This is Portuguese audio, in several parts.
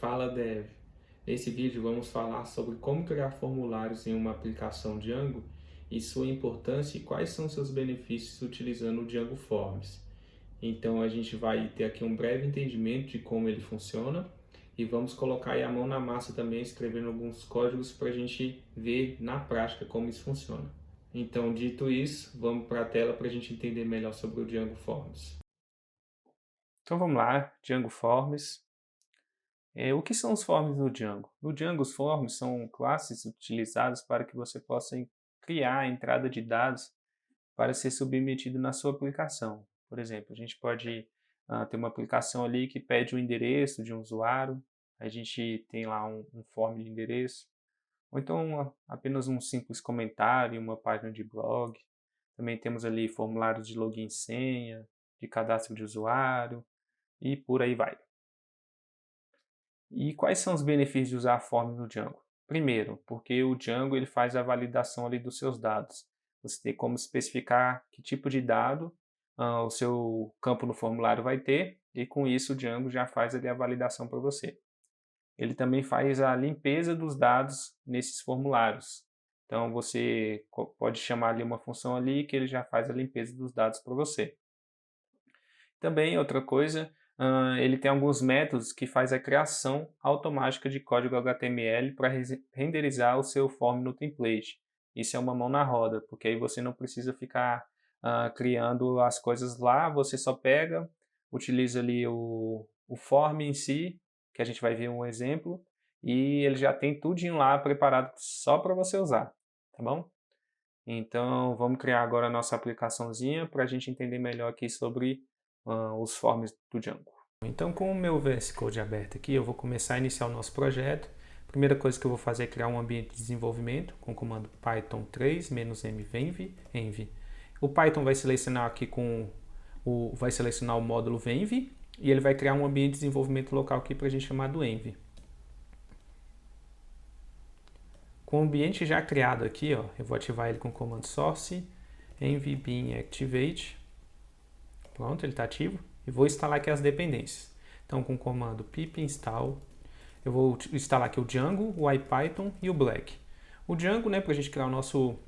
Fala Dev. Nesse vídeo vamos falar sobre como criar formulários em uma aplicação Django e sua importância e quais são seus benefícios utilizando o Django Forms. Então a gente vai ter aqui um breve entendimento de como ele funciona e vamos colocar aí a mão na massa também, escrevendo alguns códigos para a gente ver na prática como isso funciona. Então, dito isso, vamos para a tela para a gente entender melhor sobre o Django Forms. Então vamos lá, Django Forms. O que são os forms no Django? No Django, os forms são classes utilizadas para que você possa criar a entrada de dados para ser submetido na sua aplicação. Por exemplo, a gente pode ter uma aplicação ali que pede o endereço de um usuário, a gente tem lá um form de endereço, ou então apenas um simples comentário, uma página de blog. Também temos ali formulários de login e senha, de cadastro de usuário e por aí vai. E quais são os benefícios de usar a form no Django? Primeiro, porque o Django ele faz a validação ali dos seus dados. Você tem como especificar que tipo de dado o seu campo no formulário vai ter, e com isso o Django já faz ali a validação para você. Ele também faz a limpeza dos dados nesses formulários. Então você pode chamar ali uma função ali que ele já faz a limpeza dos dados para você. Também outra coisa, ele tem alguns métodos que faz a criação automática de código HTML para renderizar o seu form no template. Isso é uma mão na roda, porque aí você não precisa ficar criando as coisas lá, você só pega, utiliza ali o form em si, que a gente vai ver um exemplo, e ele já tem tudinho lá preparado só para você usar, tá bom? Então vamos criar agora a nossa aplicaçãozinha para a gente entender melhor aqui sobre os forms do Django. Então, com o meu VS Code aberto aqui, eu vou começar a iniciar o nosso projeto. A primeira coisa que eu vou fazer é criar um ambiente de desenvolvimento com o comando python 3-env. O Python vai selecionar aqui vai selecionar o módulo venv e ele vai criar um ambiente de desenvolvimento local aqui para a gente chamar do env. Com o ambiente já criado aqui, ó, eu vou ativar ele com o comando source env bin activate. Pronto, ele está ativo. E vou instalar aqui as dependências. Então, com o comando pip install, eu vou instalar aqui o Django, o IPython e o Black. O Django, né, para a gente criar o nosso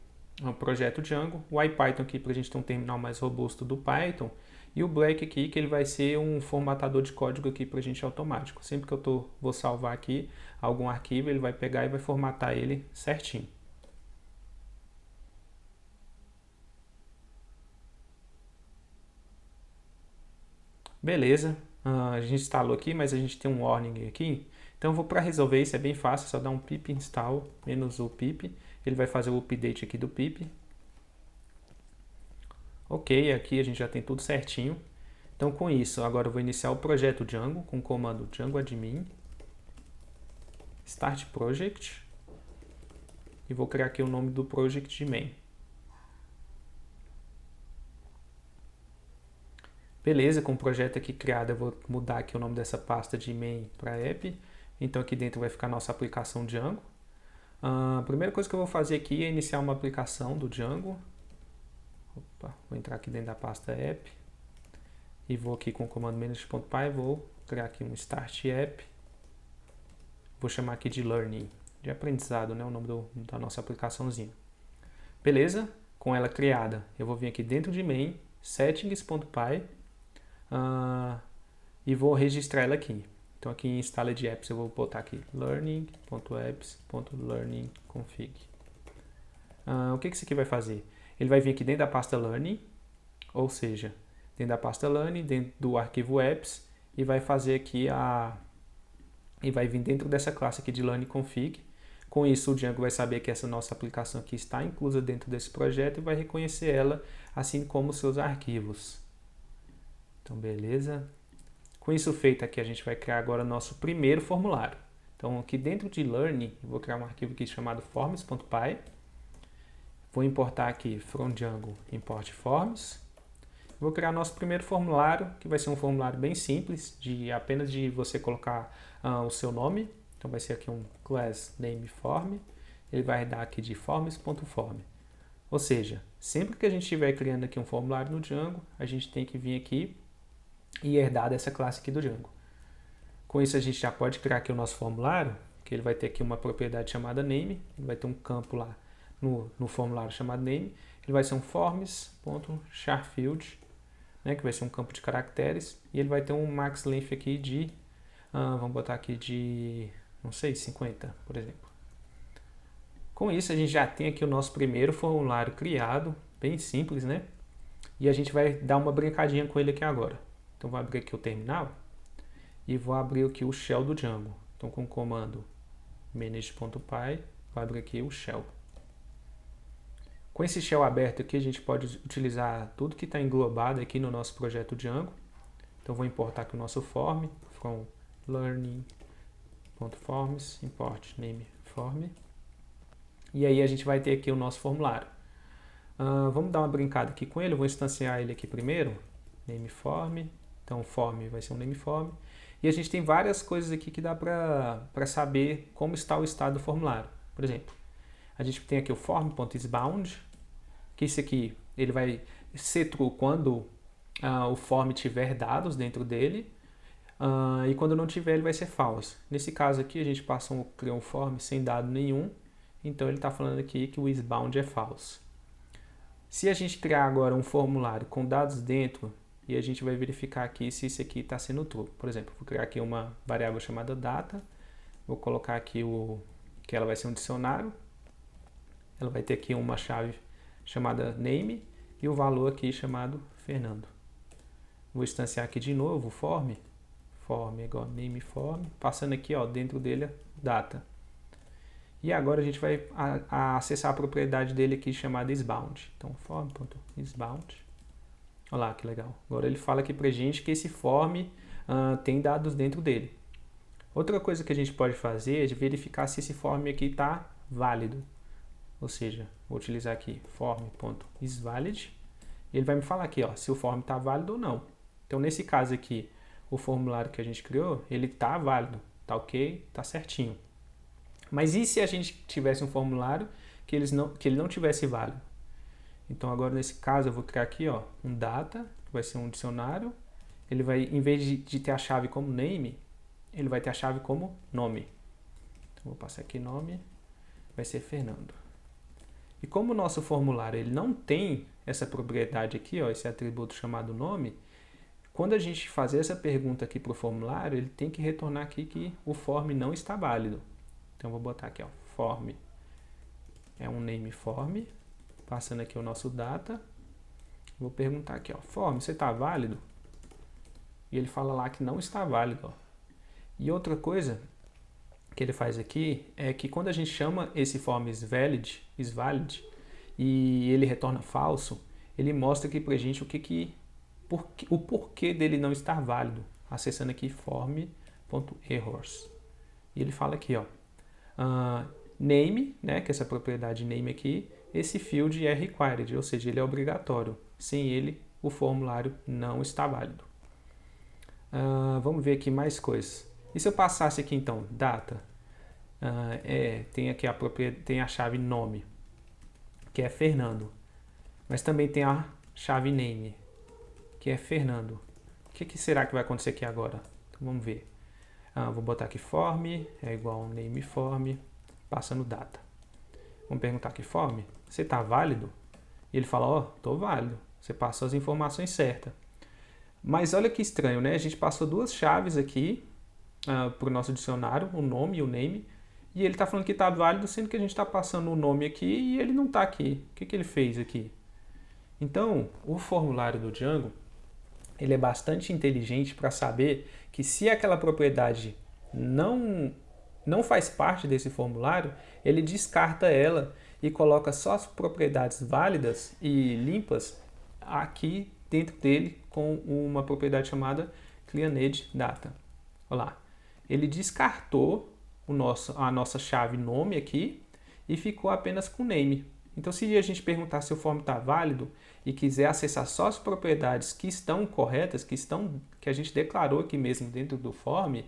projeto Django. O IPython aqui para a gente ter um terminal mais robusto do Python. E o Black aqui, que ele vai ser um formatador de código aqui para a gente automático. Sempre que eu vou salvar aqui algum arquivo, ele vai pegar e vai formatar ele certinho. Beleza, a gente instalou aqui, mas a gente tem um warning aqui. Então, para resolver isso é bem fácil, é só dar um pip install menos o pip. Ele vai fazer o update aqui do pip. Ok, aqui a gente já tem tudo certinho. Então, com isso, agora eu vou iniciar o projeto Django com o comando Django admin start project e vou criar aqui o nome do project de main. Beleza, com o projeto aqui criado, eu vou mudar aqui o nome dessa pasta de main para app. Então aqui dentro vai ficar a nossa aplicação Django. A primeira coisa que eu vou fazer aqui é iniciar uma aplicação do Django. Opa, vou entrar aqui dentro da pasta app. E vou aqui com o comando manage.py, vou criar aqui um start app. Vou chamar aqui de learning, de aprendizado, né, o nome da nossa aplicaçãozinha. Beleza, com ela criada, eu vou vir aqui dentro de main, settings.py. E vou registrar ela aqui. Então aqui em installed apps eu vou botar aqui learning.apps.learning.config. O que isso aqui vai fazer? Ele vai vir aqui dentro da pasta learning, ou seja, dentro da pasta learning, dentro do arquivo apps, e vai fazer aqui e vai vir dentro dessa classe aqui de learning.config. Com isso o Django vai saber que essa nossa aplicação aqui está inclusa dentro desse projeto e vai reconhecer ela, assim como os seus arquivos. Então, beleza. Com isso feito aqui, a gente vai criar agora o nosso primeiro formulário. Então, aqui dentro de Learning, eu vou criar um arquivo aqui chamado forms.py. Vou importar aqui from Django import forms. Vou criar nosso primeiro formulário, que vai ser um formulário bem simples, apenas de você colocar o seu nome. Então, vai ser aqui um class name form. Ele vai dar aqui de forms.form. Ou seja, sempre que a gente estiver criando aqui um formulário no Django, a gente tem que vir aqui e herdar dessa classe aqui do Django. Com isso a gente já pode criar aqui o nosso formulário, que ele vai ter aqui uma propriedade chamada name, ele vai ter um campo lá no formulário chamado name, ele vai ser um forms.charField, né, que vai ser um campo de caracteres, e ele vai ter um max length aqui de, vamos botar aqui de, não sei, 50, por exemplo. Com isso a gente já tem aqui o nosso primeiro formulário criado, bem simples, né? E a gente vai dar uma brincadinha com ele aqui agora. Então vou abrir aqui o terminal e vou abrir aqui o shell do Django. Então com o comando manage.py, vou abrir aqui o shell. Com esse shell aberto aqui, a gente pode utilizar tudo que está englobado aqui no nosso projeto Django. Então vou importar aqui o nosso form, from learning.forms, import name form. E aí a gente vai ter aqui o nosso formulário. Vamos dar uma brincada aqui com ele, eu vou instanciar ele aqui primeiro, nameform, então form vai ser um nameform. E a gente tem várias coisas aqui que dá para saber como está o estado do formulário. Por exemplo, a gente tem aqui o form.isBound, que isso aqui ele vai ser true quando o form tiver dados dentro dele, e quando não tiver ele vai ser false. Nesse caso aqui a gente criou um form sem dado nenhum, então ele está falando aqui que o isBound é false. Se a gente criar agora um formulário com dados dentro, e a gente vai verificar aqui se isso aqui está sendo true. Por exemplo, vou criar aqui uma variável chamada data, vou colocar aqui que ela vai ser um dicionário, ela vai ter aqui uma chave chamada name e o valor aqui chamado Fernando. Vou instanciar aqui de novo o form igual nameform, passando aqui ó, dentro dele data. E agora a gente vai acessar a propriedade dele aqui chamada isBound. Então form.isBound. Olha lá que legal. Agora ele fala aqui pra gente que esse form tem dados dentro dele. Outra coisa que a gente pode fazer é de verificar se esse form aqui está válido. Ou seja, vou utilizar aqui form.isValid. Ele vai me falar aqui ó, se o form está válido ou não. Então nesse caso aqui, o formulário que a gente criou, ele está válido, está ok, está certinho. Mas e se a gente tivesse um formulário que ele não tivesse válido? Então agora nesse caso eu vou criar aqui ó, um data, que vai ser um dicionário. Ele vai, em vez de ter a chave como name, ele vai ter a chave como nome. Então vou passar aqui nome, vai ser Fernando. E como o nosso formulário ele não tem essa propriedade aqui, ó, esse atributo chamado nome, quando a gente fazer essa pergunta aqui para o formulário, ele tem que retornar aqui que o form não está válido. Então vou botar aqui, ó, form é um nameform, passando aqui o nosso data. Vou perguntar aqui, ó, form, você está válido? E ele fala lá que não está válido, ó. E outra coisa que ele faz aqui é que quando a gente chama esse form isValid, e ele retorna falso, ele mostra aqui pra gente o porquê dele não estar válido, acessando aqui form.errors. E ele fala aqui, ó, name, né, que é essa propriedade name aqui, esse field é required, ou seja, ele é obrigatório. Sem ele, o formulário não está válido. Vamos ver aqui mais coisas. E se eu passasse aqui então, data, tem aqui tem a chave nome, que é Fernando, mas também tem a chave name, que é Fernando. O que será que vai acontecer aqui agora? Então, vamos ver. Vou botar aqui form, é igual a nameform, passando data. Vamos perguntar aqui, form, você está válido? E ele fala, ó, estou válido, você passou as informações certas. Mas olha que estranho, né? A gente passou duas chaves aqui para o nosso dicionário, o nome e o name, e ele está falando que está válido, sendo que a gente está passando o nome aqui e ele não está aqui. O que ele fez aqui? Então, o formulário do Django, ele é bastante inteligente para saber que se aquela propriedade não faz parte desse formulário, ele descarta ela e coloca só as propriedades válidas e limpas aqui dentro dele com uma propriedade chamada cleanEdgeData. Olha lá, ele descartou a nossa chave nome aqui e ficou apenas com name. Então, se a gente perguntar se o form está válido e quiser acessar só as propriedades que estão corretas, que a gente declarou aqui mesmo dentro do form,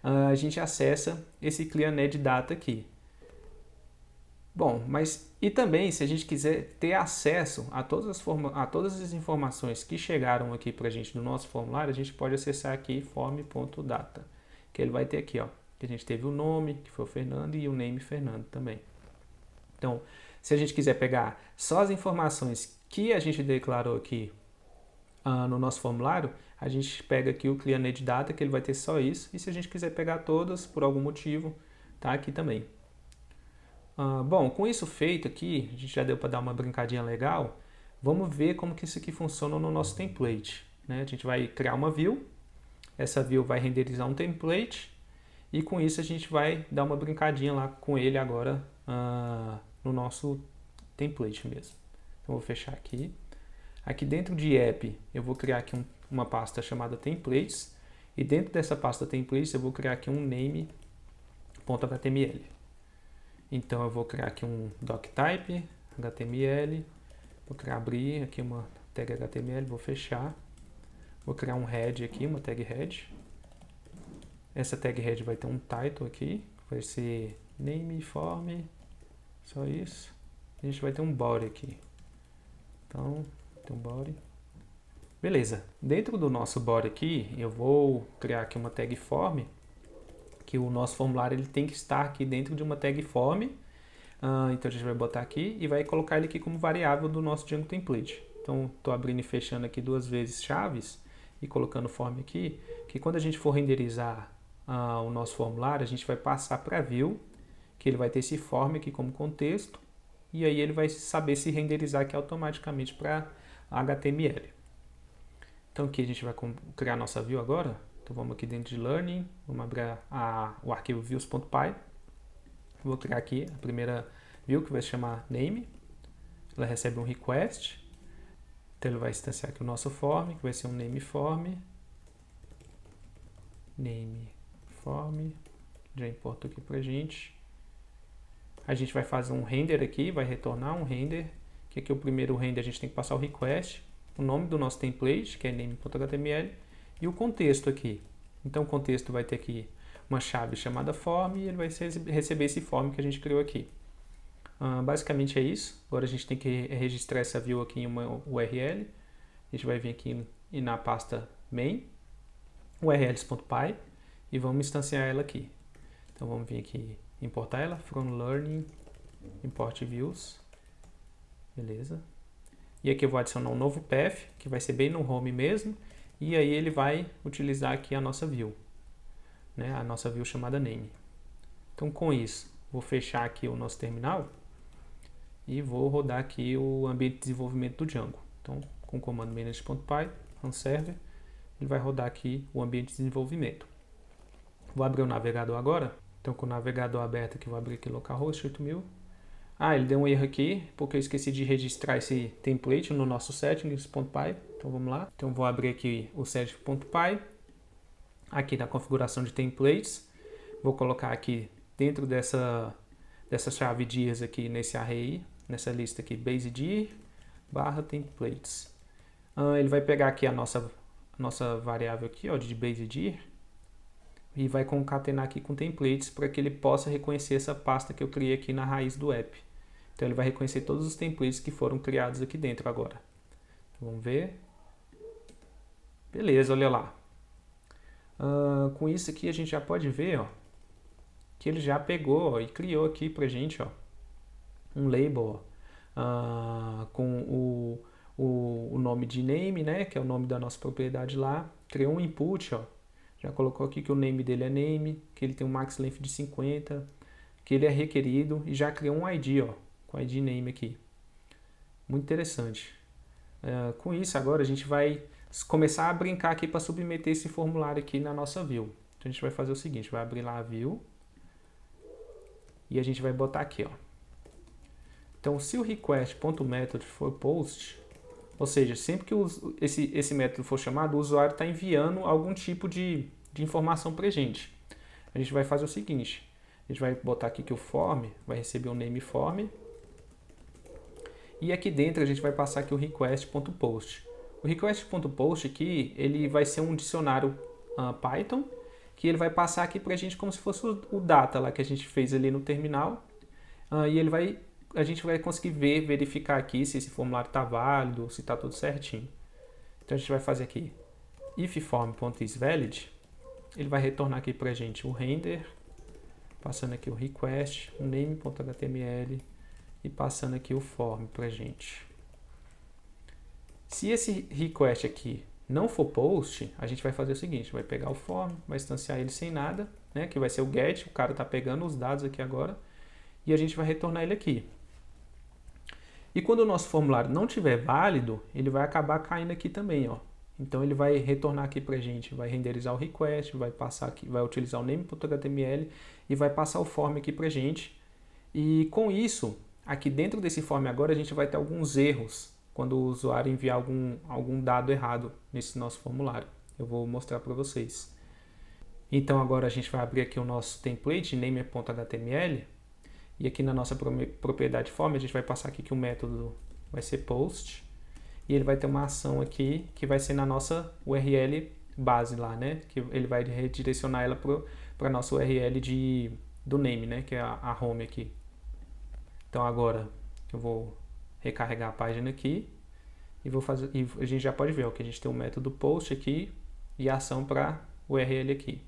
a gente acessa esse cleanEdgeData aqui. Bom, mas e também se a gente quiser ter acesso a todas as informações que chegaram aqui para a gente no nosso formulário, a gente pode acessar aqui form.data, que ele vai ter aqui, ó, que a gente teve o nome, que foi o Fernando, e o name Fernando também. Então, se a gente quiser pegar só as informações que a gente declarou aqui no nosso formulário, a gente pega aqui o Clear-Net Data, que ele vai ter só isso, e se a gente quiser pegar todas, por algum motivo, tá aqui também. Bom, com isso feito aqui, a gente já deu para dar uma brincadinha legal, vamos ver como que isso aqui funciona no nosso template. Né? A gente vai criar uma view, essa view vai renderizar um template, e com isso a gente vai dar uma brincadinha lá com ele agora no nosso template mesmo. Então vou fechar aqui. Aqui dentro de app eu vou criar aqui uma pasta chamada templates, e dentro dessa pasta templates eu vou criar aqui um name.html. Então eu vou criar aqui um doctype HTML, vou abrir aqui uma tag HTML, vou fechar, vou criar um head aqui, uma tag head. Essa tag head vai ter um title aqui, vai ser name form, só isso. A gente vai ter um body aqui. Então, tem um body. Beleza. Dentro do nosso body aqui, eu vou criar aqui uma tag form, que o nosso formulário ele tem que estar aqui dentro de uma tag form. Então a gente vai botar aqui e vai colocar ele aqui como variável do nosso Django template. Então, estou abrindo e fechando aqui 2 vezes chaves e colocando form aqui, que quando a gente for renderizar o nosso formulário, a gente vai passar para view, que ele vai ter esse form aqui como contexto, e aí ele vai saber se renderizar aqui automaticamente para HTML. Então aqui a gente vai criar a nossa view agora. Então vamos aqui dentro de learning, vamos abrir o arquivo views.py. Vou criar aqui a primeira view, que vai se chamar name. Ela recebe um request. Então ele vai instanciar aqui o nosso form, que vai ser um name form. Name form. Já importo aqui pra gente. A gente vai fazer um render aqui, vai retornar um render. Que aqui o primeiro render a gente tem que passar o request, o nome do nosso template, que é name.html, e o contexto aqui. Então o contexto vai ter aqui uma chave chamada form, e ele vai receber esse form que a gente criou aqui. Basicamente é isso. Agora a gente tem que registrar essa view aqui em uma URL. A gente vai vir aqui na pasta main, urls.py, e vamos instanciar ela aqui. Então vamos vir aqui importar ela, from learning, import views. Beleza. E aqui eu vou adicionar um novo path, que vai ser bem no home mesmo, e aí ele vai utilizar aqui a nossa view, né? A nossa view chamada name. Então com isso, vou fechar aqui o nosso terminal e vou rodar aqui o ambiente de desenvolvimento do Django. Então com o comando manage.py, run server, ele vai rodar aqui o ambiente de desenvolvimento. Vou abrir o navegador agora. Então com o navegador aberto aqui, vou abrir aqui localhost 8000. Ele deu um erro aqui, porque eu esqueci de registrar esse template no nosso settings.py. Então vamos lá. Então vou abrir aqui o settings.py. Aqui na configuração de templates. Vou colocar aqui dentro dessa chave dias aqui nesse array, nessa lista aqui, base_dir /templates. Ele vai pegar aqui a nossa variável aqui, ó, de base_dir, e vai concatenar aqui com templates para que ele possa reconhecer essa pasta que eu criei aqui na raiz do app. Então ele vai reconhecer todos os templates que foram criados aqui dentro agora. Então, vamos ver. Beleza, olha lá. Com isso aqui a gente já pode ver, ó, que ele já pegou, ó, e criou aqui pra gente, ó, um label, ó, com o nome de name, né, que é o nome da nossa propriedade lá. Criou um input, ó. Já colocou aqui que o name dele é name, que ele tem um max length de 50, que ele é requerido, e já criou um ID, ó, com ID name aqui. Muito interessante. Com isso agora a gente vai começar a brincar aqui para submeter esse formulário aqui na nossa view. Então a gente vai fazer o seguinte, vai abrir lá a view e a gente vai botar aqui, ó. Então se o request.method for post, ou seja, sempre que esse método for chamado, o usuário está enviando algum tipo de informação para a gente. A gente vai fazer o seguinte, a gente vai botar aqui que o form vai receber um name form, e aqui dentro a gente vai passar aqui o request.post. O request.post aqui, ele vai ser um dicionário Python, que ele vai passar aqui para a gente como se fosse o data lá que a gente fez ali no terminal, e a gente vai conseguir verificar aqui se esse formulário está válido, se está tudo certinho. Então a gente vai fazer aqui if form.isValid, ele vai retornar aqui para a gente o render, passando aqui o request, o name.html e passando aqui o form para a gente. Se esse request aqui não for post, a gente vai fazer o seguinte, vai pegar o form, vai instanciar ele sem nada, né, que vai ser o get, o cara está pegando os dados aqui agora, e a gente vai retornar ele aqui. E quando o nosso formulário não estiver válido, ele vai acabar caindo aqui também, ó. Então ele vai retornar aqui para a gente, vai renderizar o request, vai passar aqui, vai utilizar o name.html e vai passar o form aqui para a gente. E com isso, aqui dentro desse form agora a gente vai ter alguns erros quando o usuário enviar algum dado errado nesse nosso formulário. Eu vou mostrar para vocês. Então agora a gente vai abrir aqui o nosso template, name.html, e aqui na nossa propriedade form a gente vai passar aqui que o método vai ser post, e ele vai ter uma ação aqui que vai ser na nossa URL base lá, né? Que ele vai redirecionar ela para a nossa URL do name, né? Que é a home aqui. Então agora eu vou recarregar a página aqui e vou fazer, e a gente já pode ver ó, que a gente tem um método post aqui e a ação para URL aqui.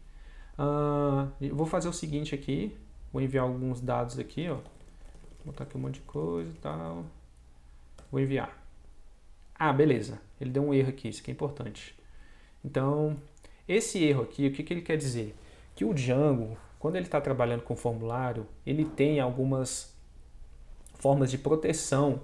Eu vou fazer o seguinte aqui, vou enviar alguns dados aqui, ó. Vou botar aqui um monte de coisa e tal. Vou enviar. Ah, beleza. Ele deu um erro aqui, isso aqui é importante. Então, esse erro aqui, o que ele quer dizer? Que o Django, quando ele está trabalhando com formulário, ele tem algumas formas de proteção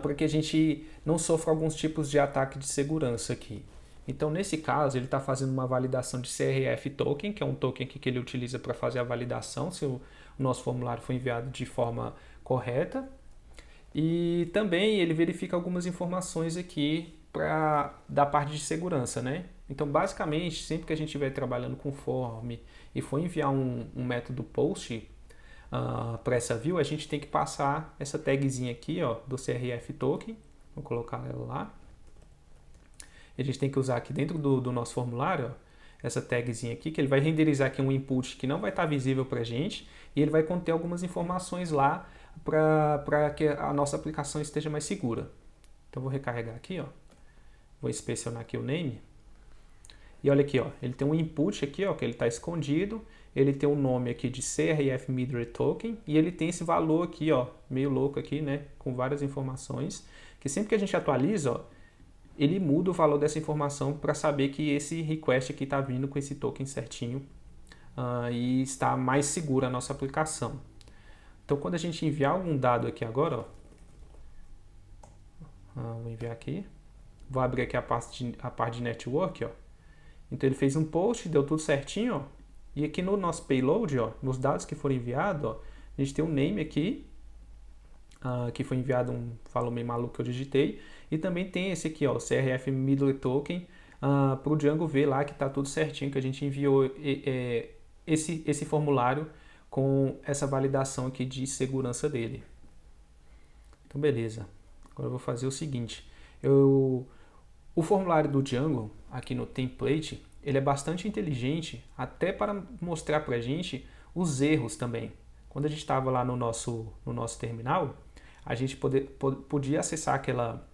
para que a gente não sofra alguns tipos de ataque de segurança aqui. Então, nesse caso, ele está fazendo uma validação de CRF token, que é um token que ele utiliza para fazer a validação, se o nosso formulário foi enviado de forma correta. E também ele verifica algumas informações aqui da parte de segurança, né? Então, basicamente, sempre que a gente estiver trabalhando com form e for enviar um método post para essa view, a gente tem que passar essa tagzinha aqui, ó, do CRF token. Vou colocar ela lá. A gente tem que usar aqui dentro do nosso formulário, ó, essa tagzinha aqui, que ele vai renderizar aqui um input que não vai estar visível para a gente, e ele vai conter algumas informações lá para que a nossa aplicação esteja mais segura. Então vou recarregar aqui, ó. Vou inspecionar aqui o name. E olha aqui, ó, ele tem um input aqui, ó, que ele está escondido. Ele tem um nome aqui de CRF Midway Token e ele tem esse valor aqui, ó, meio louco aqui, né, com várias informações, que sempre que a gente atualiza, ó, ele muda o valor dessa informação para saber que esse request aqui está vindo com esse token certinho e está mais segura a nossa aplicação. Então, quando a gente enviar algum dado aqui agora, ó, vou enviar aqui, vou abrir aqui a parte de network, ó. Então, ele fez um post, deu tudo certinho, ó, e aqui no nosso payload, ó, nos dados que foram enviados, ó, a gente tem um name aqui, que foi enviado um valor meio maluco que eu digitei, e também tem esse aqui, ó, o CRF Middle Token, para o Django ver lá que está tudo certinho, que a gente enviou esse formulário com essa validação aqui de segurança dele. Então, beleza. Agora eu vou fazer o seguinte. O formulário do Django, aqui no template, ele é bastante inteligente, até para mostrar para a gente os erros também. Quando a gente estava lá no nosso terminal, a gente podia acessar aquela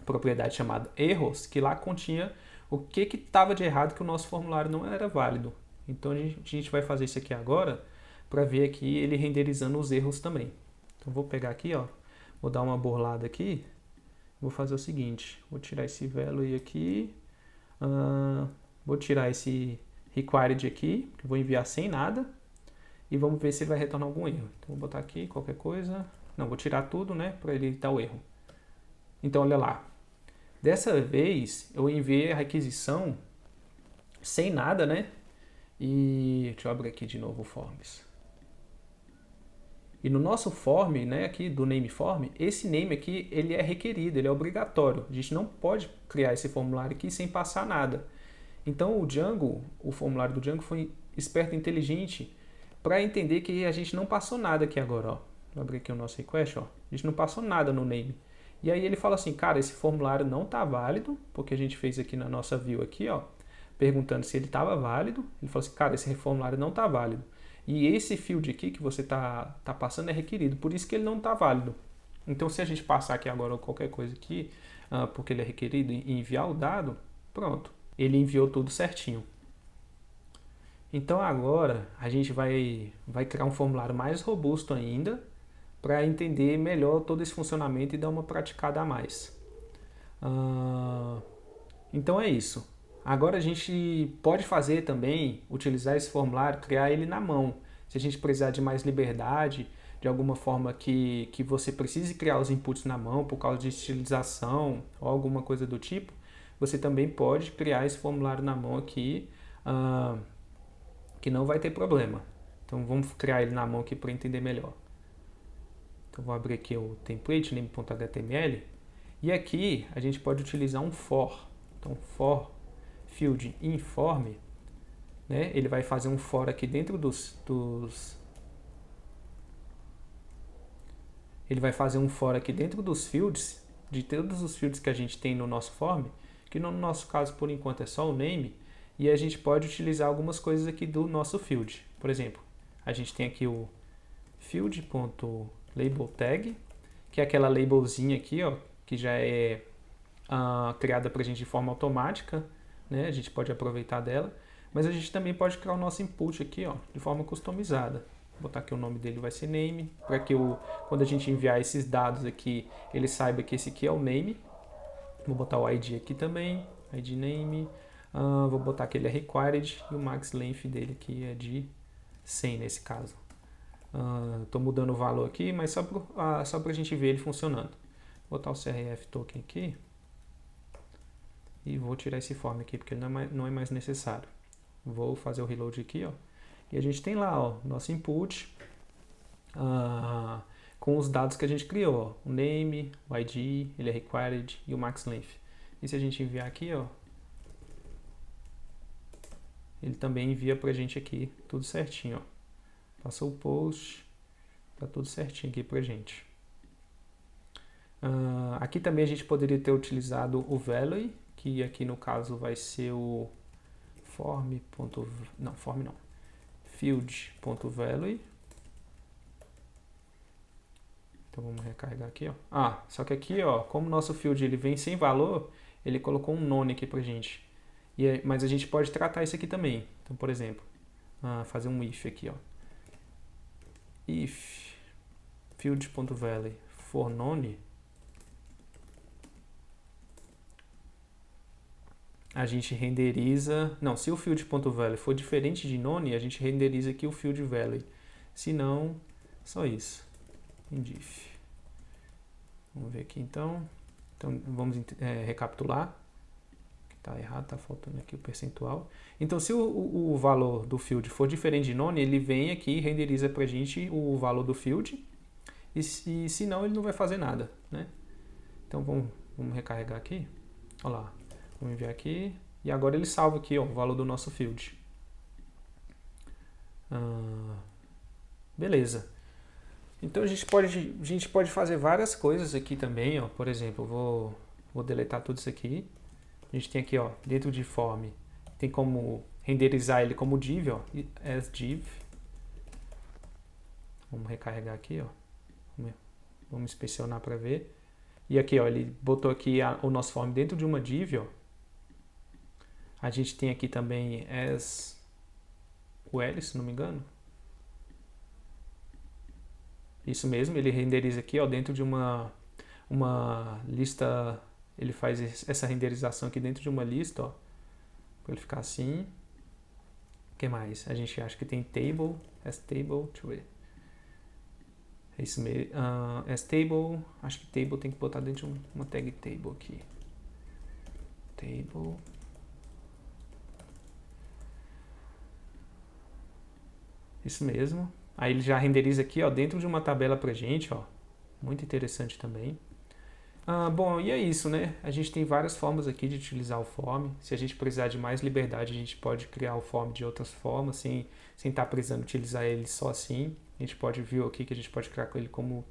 propriedade chamada erros, que lá continha o que estava de errado, que o nosso formulário não era válido. Então a gente vai fazer isso aqui agora, para ver aqui ele renderizando os erros também. Então vou pegar aqui, ó, vou dar uma burlada aqui, vou fazer o seguinte, vou tirar esse value aqui, vou tirar esse required aqui, que vou enviar sem nada, e vamos ver se ele vai retornar algum erro. Então vou botar aqui qualquer coisa, não, vou tirar tudo, né, para ele evitar o erro. Então olha lá, dessa vez eu enviei a requisição sem nada, né, e deixa eu abrir aqui de novo o forms. E no nosso form, né, aqui do name form, esse name aqui, ele é requerido, ele é obrigatório. A gente não pode criar esse formulário aqui sem passar nada. Então o Django, o formulário do Django foi esperto e inteligente para entender que a gente não passou nada aqui agora, ó. Vou abrir aqui o nosso request, ó. A gente não passou nada no name. E aí ele fala assim, cara, esse formulário não está válido, porque a gente fez aqui na nossa view aqui, ó, perguntando se ele estava válido. Ele falou assim, cara, esse formulário não está válido. E esse field aqui que você tá passando é requerido, por isso que ele não está válido. Então, se a gente passar aqui agora qualquer coisa aqui, porque ele é requerido, e enviar o dado, pronto. Ele enviou tudo certinho. Então agora a gente vai criar um formulário mais robusto ainda para entender melhor todo esse funcionamento e dar uma praticada a mais. Então é isso. Agora a gente pode fazer também, utilizar esse formulário, criar ele na mão. Se a gente precisar de mais liberdade, de alguma forma que você precise criar os inputs na mão por causa de estilização ou alguma coisa do tipo, você também pode criar esse formulário na mão aqui, que não vai ter problema. Então vamos criar ele na mão aqui para entender melhor. Então vou abrir aqui o template, name.html, e aqui a gente pode utilizar um for. Então for field inform, né? Ele vai fazer um for aqui dentro ele vai fazer um for aqui dentro dos fields, de todos os fields que a gente tem no nosso form, que no nosso caso por enquanto é só o name, e a gente pode utilizar algumas coisas aqui do nosso field. Por exemplo, a gente tem aqui o field.labelTag, que é aquela labelzinha aqui, ó, que já é criada para a gente de forma automática, né? A gente pode aproveitar dela, mas a gente também pode criar o nosso input aqui, ó, de forma customizada. Vou botar aqui o nome dele vai ser name, para que quando a gente enviar esses dados aqui, ele saiba que esse aqui é o name. Vou botar o ID aqui também, ID name. Vou botar que ele é required e o max length dele aqui é de 100 nesse caso. Estou mudando o valor aqui, mas só para a gente ver ele funcionando. Vou botar o CRF token aqui e vou tirar esse form aqui porque ele não é mais necessário. Vou fazer o reload aqui, ó, e a gente tem lá, ó, nosso input com os dados que a gente criou, ó, o name, o ID, ele é required e o max length. E se a gente enviar aqui, ó, ele também envia pra gente aqui tudo certinho, ó. Passou o post, tá tudo certinho aqui pra gente. Aqui também a gente poderia ter utilizado o value, que aqui no caso vai ser o field.value. Então vamos recarregar aqui, ó. Só que aqui, ó, como o nosso field ele vem sem valor, ele colocou um none aqui pra gente. Mas a gente pode tratar isso aqui também. Então, por exemplo, fazer um if aqui, ó. If field.value for none, a gente renderiza... Não, se o field.value for diferente de none, a gente renderiza aqui o field value. Se não, só isso. Indif. Vamos ver aqui então. Então vamos recapitular. Tá errado, tá faltando aqui o percentual. Então se o valor do field for diferente de none, ele vem aqui e renderiza pra gente o valor do field. E se não, ele não vai fazer nada, né? Então vamos recarregar aqui. Olha lá. Vamos enviar aqui. E agora ele salva aqui, ó, o valor do nosso field. Beleza. Então a gente pode fazer várias coisas aqui também, ó. Por exemplo, vou deletar tudo isso aqui. A gente tem aqui, ó, dentro de form, tem como renderizar ele como div, ó, as div. Vamos recarregar aqui, ó. Vamos inspecionar para ver. E aqui, ó, ele botou aqui o nosso form dentro de uma div, ó. A gente tem aqui também as UL, se não me engano. Isso mesmo, ele renderiza aqui, ó, dentro de uma lista. Ele faz essa renderização aqui dentro de uma lista, ó, para ele ficar assim. O que mais? A gente acha que tem table, as-table, deixa eu ver. É isso mesmo, as-table, acho que table tem que botar dentro de uma tag table aqui. Table. Isso mesmo. Aí ele já renderiza aqui, ó, dentro de uma tabela pra gente, ó. Muito interessante também. Bom, e é isso, né? A gente tem várias formas aqui de utilizar o form. Se a gente precisar de mais liberdade, a gente pode criar o form de outras formas, sem estar precisando utilizar ele só assim. A gente pode ver aqui que a gente pode criar com ele como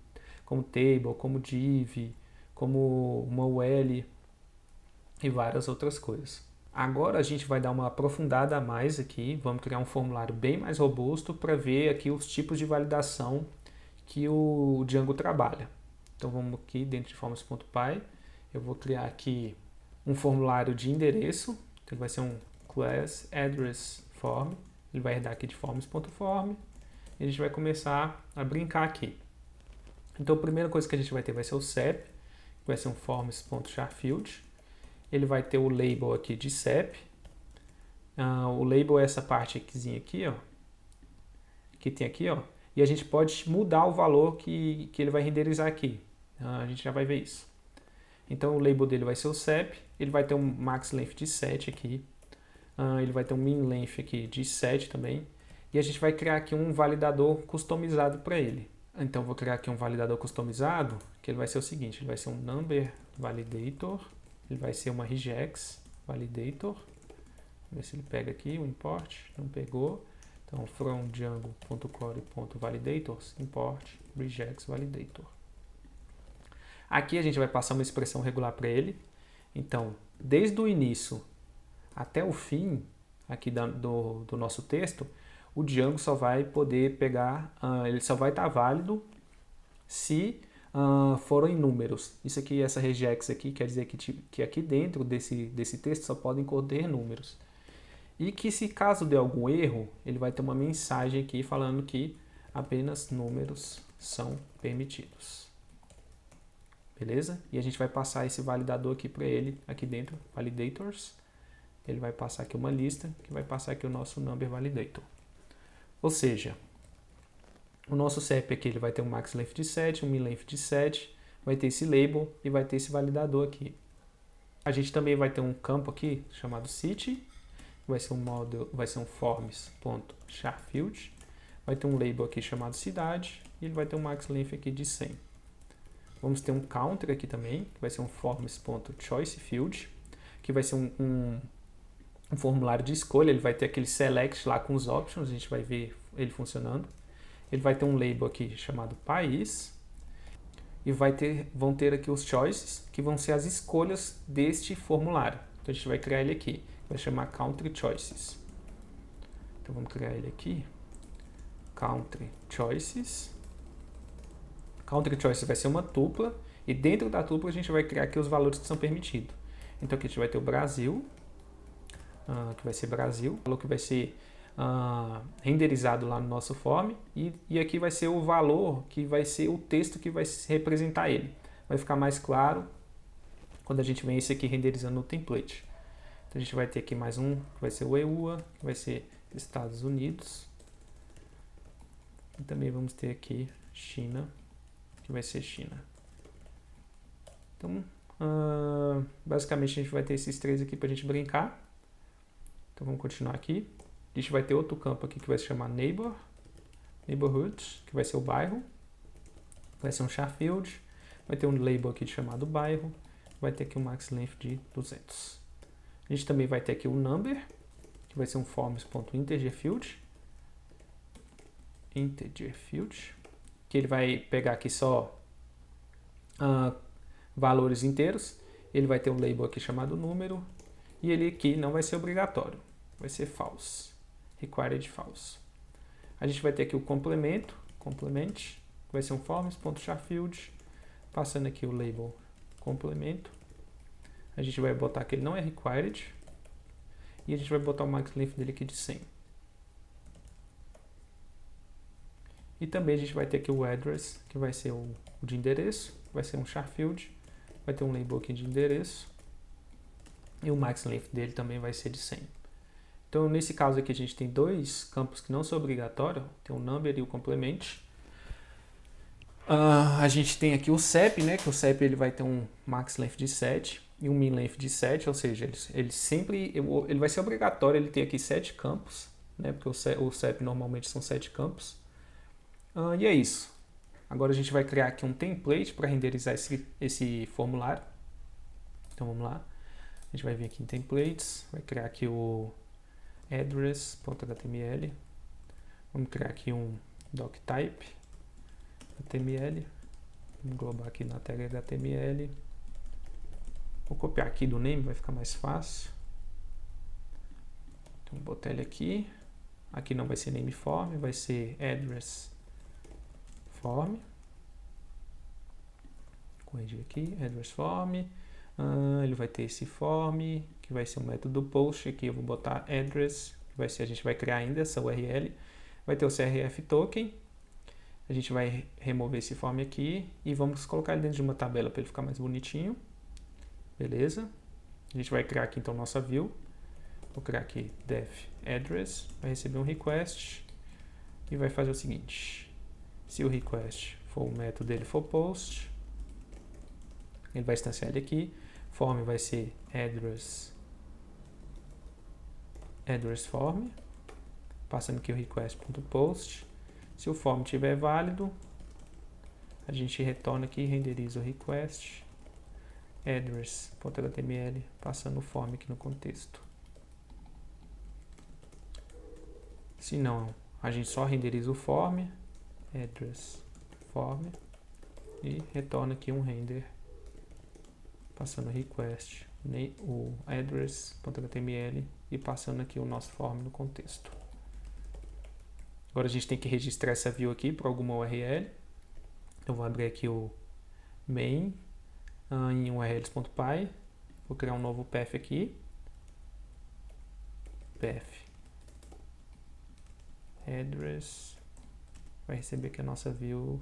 table, como div, como uma UL e várias outras coisas. Agora a gente vai dar uma aprofundada a mais aqui, vamos criar um formulário bem mais robusto para ver aqui os tipos de validação que o Django trabalha. Então vamos aqui dentro de forms.py, eu vou criar aqui um formulário de endereço, então vai ser um class address form, ele vai herdar aqui de forms.form, e a gente vai começar a brincar aqui. Então a primeira coisa que a gente vai ter vai ser o CEP, que vai ser um forms.charField. Ele vai ter o label aqui de CEP. O label é essa parte aqui, ó, que tem aqui, ó, e a gente pode mudar o valor que ele vai renderizar aqui. A gente já vai ver isso. Então o label dele vai ser o CEP, ele vai ter um max length de 7 aqui, ele vai ter um min length aqui de 7 também, e a gente vai criar aqui um validador customizado para ele. Então eu vou criar aqui um validador customizado, que ele vai ser o seguinte, ele vai ser um number validator, ele vai ser uma regex validator, vamos ver se ele pega aqui o import, não pegou, então from django.core.validators import regex validator. Aqui a gente vai passar uma expressão regular para ele, então desde o início até o fim aqui do nosso texto, o Django só vai poder pegar, ele só vai estar válido se forem números. Isso aqui, essa regex aqui, quer dizer que aqui dentro desse texto só podem conter números. E que se caso der algum erro, ele vai ter uma mensagem aqui falando que apenas números são permitidos. Beleza? E a gente vai passar esse validador aqui para ele, aqui dentro, validators. Ele vai passar aqui uma lista, que vai passar aqui o nosso number validator. Ou seja, o nosso CEP aqui ele vai ter um max length de 7, um min length de 7, vai ter esse label e vai ter esse validador aqui. A gente também vai ter um campo aqui chamado city, vai ser um forms.charField, vai ter um label aqui chamado cidade e ele vai ter um max length aqui de 100. Vamos ter um counter aqui também, que vai ser um forms.choiceField, que vai ser um formulário de escolha, ele vai ter aquele select lá com os options, a gente vai ver ele funcionando. Ele vai ter um label aqui chamado país e vão ter aqui os choices, que vão ser as escolhas deste formulário. Então a gente vai criar ele aqui, vai chamar country choices. Então vamos criar ele aqui, country choices. Country choices vai ser uma tupla e dentro da tupla a gente vai criar aqui os valores que são permitidos. Então aqui a gente vai ter o Brasil, que vai ser Brasil, o valor que vai ser renderizado lá no nosso form, e aqui vai ser o valor que vai ser o texto que vai representar ele. Vai ficar mais claro quando a gente vem esse aqui renderizando no template. Então a gente vai ter aqui mais um, que vai ser o EUA, que vai ser Estados Unidos. E também vamos ter aqui China, que vai ser China. Então, basicamente a gente vai ter esses três aqui para a gente brincar. Então vamos continuar aqui. A gente vai ter outro campo aqui que vai se chamar neighborhood, que vai ser o bairro. Vai ser um charField. Vai ter um label aqui chamado bairro. Vai ter aqui um max length de 200. A gente também vai ter aqui o number, que vai ser um forms.integerField. IntegerField. Que ele vai pegar aqui só valores inteiros. Ele vai ter um label aqui chamado número. E ele aqui não vai ser obrigatório, vai ser false, required false. A gente vai ter aqui o complemento, complement, que vai ser um forms.charField, passando aqui o label complemento. A gente vai botar que ele não é required, e a gente vai botar o max length dele aqui de 100. E também a gente vai ter aqui o address, que vai ser o de endereço, vai ser um charField, vai ter um label aqui de endereço. E o max length dele também vai ser de 100. Então, nesse caso aqui, a gente tem dois campos que não são obrigatórios. Tem o number e o complement. A gente tem aqui o CEP, né? Que o CEP ele vai ter um max length de 7 e um min length de 7. Ou seja, ele vai ser obrigatório ele ter aqui 7 campos. Né? Porque o CEP normalmente são 7 campos. E é isso. Agora a gente vai criar aqui um template para renderizar esse formulário. Então, vamos lá. A gente vai vir aqui em templates, vai criar aqui o address.html, vamos criar aqui um doctype HTML, vamos englobar aqui na tag HTML, vou copiar aqui do name, vai ficar mais fácil. Então vou botar ele aqui, aqui não vai ser name form, vai ser address form, corrigir aqui, address form. Ele vai ter esse form, que vai ser um método post, aqui eu vou botar address a gente vai criar ainda essa URL, vai ter o CRF token, a gente vai remover esse form aqui e vamos colocar ele dentro de uma tabela para ele ficar mais bonitinho, beleza? A gente vai criar aqui então nossa view, vou criar aqui def address, vai receber um request e vai fazer o seguinte, se o request for o método dele for post, ele vai instanciar ele aqui, form vai ser address form, passando aqui o request.post. Se o form estiver válido, a gente retorna aqui e renderiza o request address.html, passando o form aqui no contexto. Se não, a gente só renderiza o form, address form, e retorna aqui um render, passando o request, o address.html e passando aqui o nosso form no contexto. Agora a gente tem que registrar essa view aqui para alguma URL. Eu vou abrir aqui o main em urls.py, vou criar um novo path aqui, path address, vai receber aqui a nossa view.address.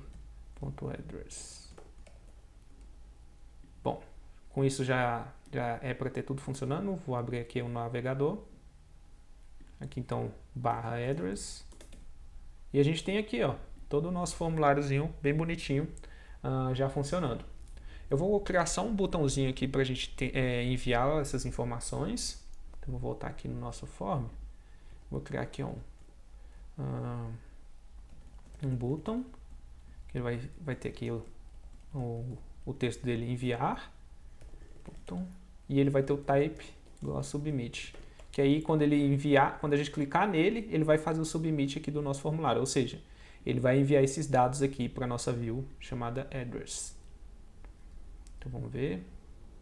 Bom, com isso já é para ter tudo funcionando. Vou abrir aqui um navegador, aqui então /address, e a gente tem aqui ó, todo o nosso formuláriozinho bem bonitinho já funcionando. Eu vou criar só um botãozinho aqui para a gente enviar essas informações. Então vou voltar aqui no nosso form, vou criar aqui um botão, que ele vai ter aqui o texto dele enviar, botão, e ele vai ter o type igual a submit, que aí quando ele enviar, quando a gente clicar nele, ele vai fazer o submit aqui do nosso formulário, ou seja, ele vai enviar esses dados aqui para a nossa view chamada address. Então vamos ver,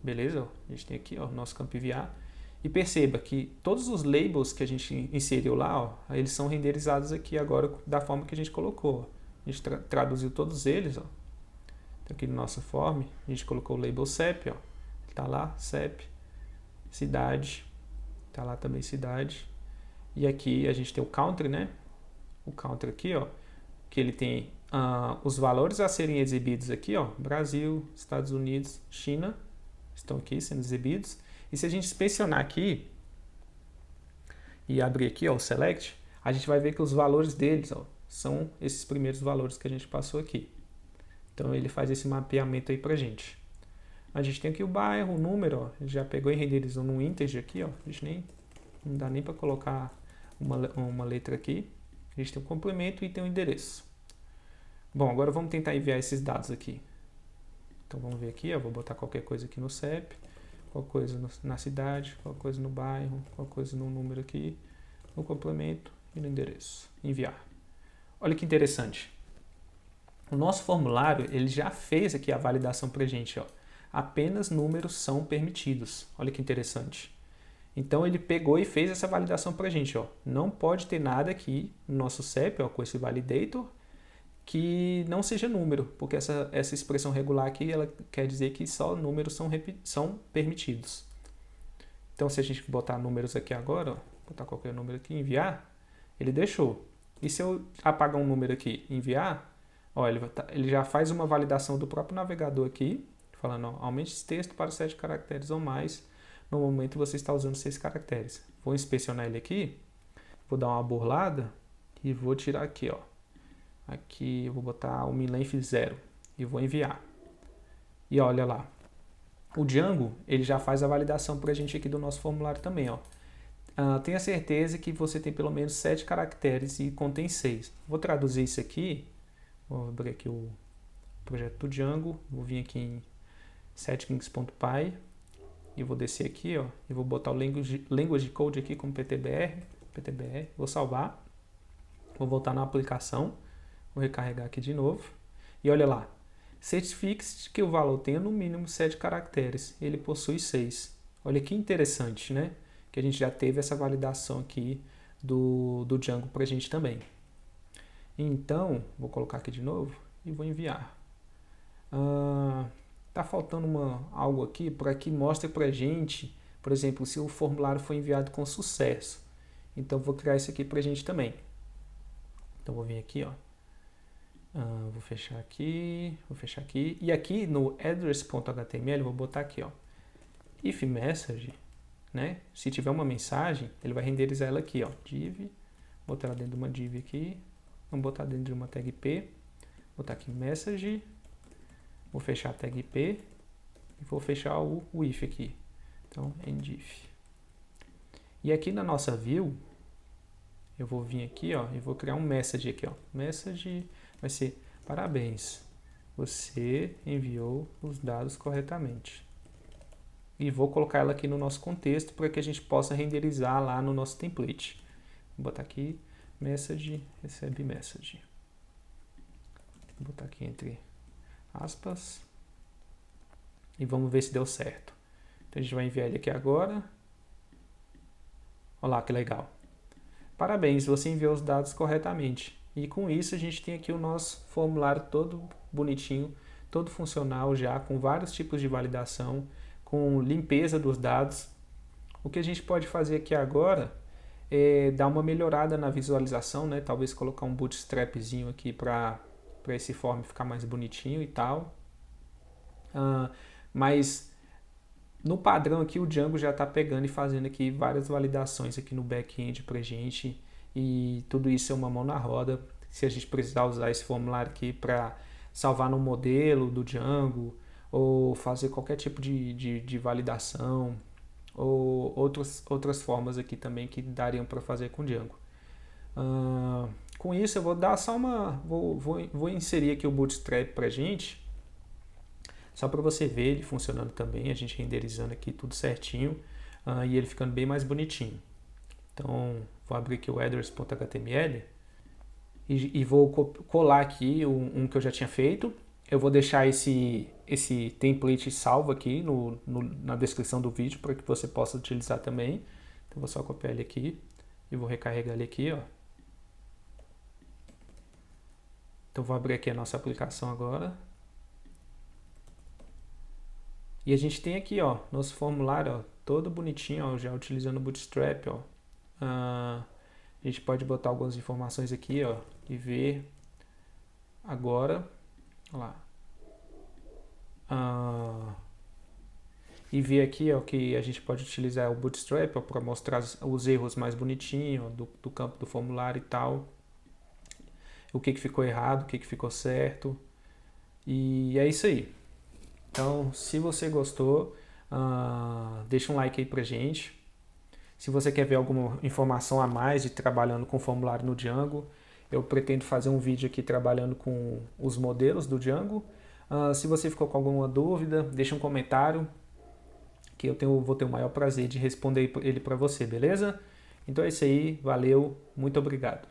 beleza, a gente tem aqui ó, o nosso campo enviar, e perceba que todos os labels que a gente inseriu lá, ó, eles são renderizados aqui agora da forma que a gente colocou, ó. A gente traduziu todos eles, ó. Então aqui no nosso form, a gente colocou o label CEP, ó, tá lá, CEP, cidade, tá lá também cidade, e aqui a gente tem o country, né, o country aqui, ó, que ele tem os valores a serem exibidos aqui, ó, Brasil, Estados Unidos, China, estão aqui sendo exibidos. E se a gente inspecionar aqui e abrir aqui ó, o select, a gente vai ver que os valores deles ó, são esses primeiros valores que a gente passou aqui. Então ele faz esse mapeamento aí pra gente. A gente tem aqui o bairro, o número, ó, já pegou e renderizou num integer aqui, ó, a gente não dá nem para colocar uma letra aqui. A gente tem um complemento e tem um endereço. Bom, agora vamos tentar enviar esses dados aqui. Então vamos ver aqui, eu vou botar qualquer coisa aqui no CEP, qualquer coisa na cidade, qualquer coisa no bairro, qualquer coisa no número aqui, no complemento e no endereço. Enviar. Olha que interessante. O nosso formulário, ele já fez aqui a validação pra gente, ó. Apenas números são permitidos. Olha que interessante. Então ele pegou e fez essa validação pra gente, ó. Não pode ter nada aqui no nosso CEP, ó, com esse validator, que não seja número, porque essa expressão regular aqui, ela quer dizer que só números são permitidos. Então, se a gente botar números aqui agora, ó, botar qualquer número aqui, enviar, ele deixou. E se eu apagar um número aqui, enviar, ó, ele já faz uma validação do próprio navegador aqui, falando, ó, aumente esse texto para 7 caracteres ou mais, no momento você está usando 6 caracteres. Vou inspecionar ele aqui, vou dar uma burlada e vou tirar aqui, ó. Aqui eu vou botar o min-length 0 e vou enviar. E olha lá, o Django ele já faz a validação para a gente aqui do nosso formulário também. Ó. Tenha certeza que você tem pelo menos 7 caracteres e contém 6. Vou traduzir isso aqui, vou abrir aqui o projeto do Django, vou vir aqui em settings.py e vou descer aqui ó, e vou botar o language code aqui como ptbr, vou salvar, vou voltar na aplicação. Vou recarregar aqui de novo. E olha lá. Certifique-se que o valor tenha no mínimo 7 caracteres. Ele possui 6. Olha que interessante, né? Que a gente já teve essa validação aqui do Django para a gente também. Então, vou colocar aqui de novo e vou enviar. Tá faltando algo aqui para que mostre para a gente, por exemplo, se o formulário foi enviado com sucesso. Então vou criar isso aqui pra gente também. Então vou vir aqui, ó. Vou fechar aqui, e aqui no address.html vou botar aqui, ó, if message, né? Se tiver uma mensagem, ele vai renderizar ela aqui, ó, div, botar ela dentro de uma div aqui, vamos botar dentro de uma tag p, botar aqui message, vou fechar a tag p e vou fechar o if aqui. Então endif. E aqui na nossa view, eu vou vir aqui, ó, e vou criar um message aqui, ó, message vai ser parabéns, você enviou os dados corretamente. E vou colocar ela aqui no nosso contexto para que a gente possa renderizar lá no nosso template. Vou botar aqui message, recebe message. Vou botar aqui entre aspas. E vamos ver se deu certo. Então a gente vai enviar ele aqui agora. Olha lá que legal. Parabéns, você enviou os dados corretamente. E com isso a gente tem aqui o nosso formulário todo bonitinho, todo funcional já, com vários tipos de validação, com limpeza dos dados. O que a gente pode fazer aqui agora é dar uma melhorada na visualização, né? Talvez colocar um bootstrapzinho aqui para esse form ficar mais bonitinho e tal. Mas no padrão aqui o Django já está pegando e fazendo aqui várias validações aqui no back-end para a gente. E tudo isso é uma mão na roda. Se a gente precisar usar esse formulário aqui para salvar no modelo do Django, ou fazer qualquer tipo de validação, ou outras formas aqui também que dariam para fazer com Django. Com isso eu vou dar só vou inserir aqui o Bootstrap para a gente, só para você ver ele funcionando também, a gente renderizando aqui tudo certinho, e ele ficando bem mais bonitinho. Então, vou abrir aqui o address.html e vou colar aqui um que eu já tinha feito. Eu vou deixar esse template salvo aqui na descrição do vídeo para que você possa utilizar também. Então, vou só copiar ele aqui e vou recarregar ele aqui, ó. Então, vou abrir aqui a nossa aplicação agora. E a gente tem aqui, ó, nosso formulário, ó, todo bonitinho, ó, já utilizando o Bootstrap, ó. A gente pode botar algumas informações aqui, ó, e ver agora, olha lá, e ver aqui, ó, que a gente pode utilizar o Bootstrap para mostrar os erros mais bonitinho do campo do formulário e tal, o que ficou errado, o que ficou certo, e é isso aí. Então, se você gostou, deixa um like aí pra gente. Se você quer ver alguma informação a mais de trabalhando com formulário no Django, eu pretendo fazer um vídeo aqui trabalhando com os modelos do Django. Se você ficou com alguma dúvida, deixa um comentário que vou ter o maior prazer de responder ele para você, beleza? Então é isso aí, valeu, muito obrigado.